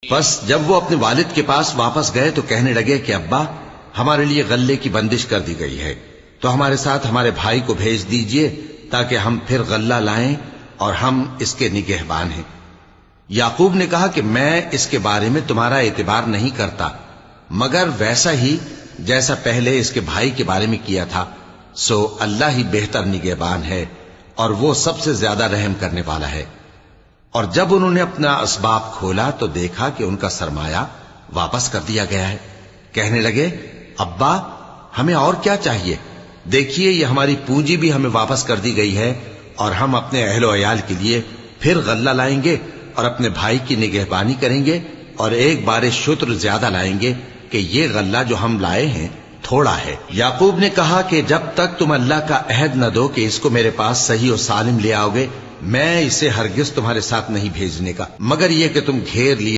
बस जब वो अपने वालिद के पास वापस गए तो कहने लगे कि अब्बा, हमारे लिए गल्ले की बंदिश कर दी गई है, तो हमारे साथ हमारे भाई को भेज दीजिए ताकि हम फिर गल्ला लाएं और हम इसके निगहबान हैं। याकूब ने कहा कि मैं इसके बारे में तुम्हारा एतबार नहीं करता, मगर वैसा ही जैसा पहले इसके भाई के बारे में किया था। सो अल्लाह ही बेहतर निगहबान है और वो सबसे ज्यादा रहम करने वाला है। और जब उन्होंने अपना असबाब खोला तो देखा कि उनका सरमाया वापस कर दिया गया है। कहने लगे, अब्बा, हमें और क्या चाहिए? देखिए, ये हमारी पूंजी भी हमें वापस कर दी गई है और हम अपने अहलो अयाल के लिए फिर गल्ला लाएंगे और अपने भाई की निगहबानी करेंगे और एक बार शुत्र ज्यादा लाएंगे कि ये गल्ला जो हम लाए हैं थोड़ा है। याकूब ने कहा कि जब तक तुम अल्लाह का अहद न दो कि इसको मेरे पास सही और सालिम ले आओगे, मैं इसे हरगिज तुम्हारे साथ नहीं भेजने का, मगर यह कि तुम घेर लिए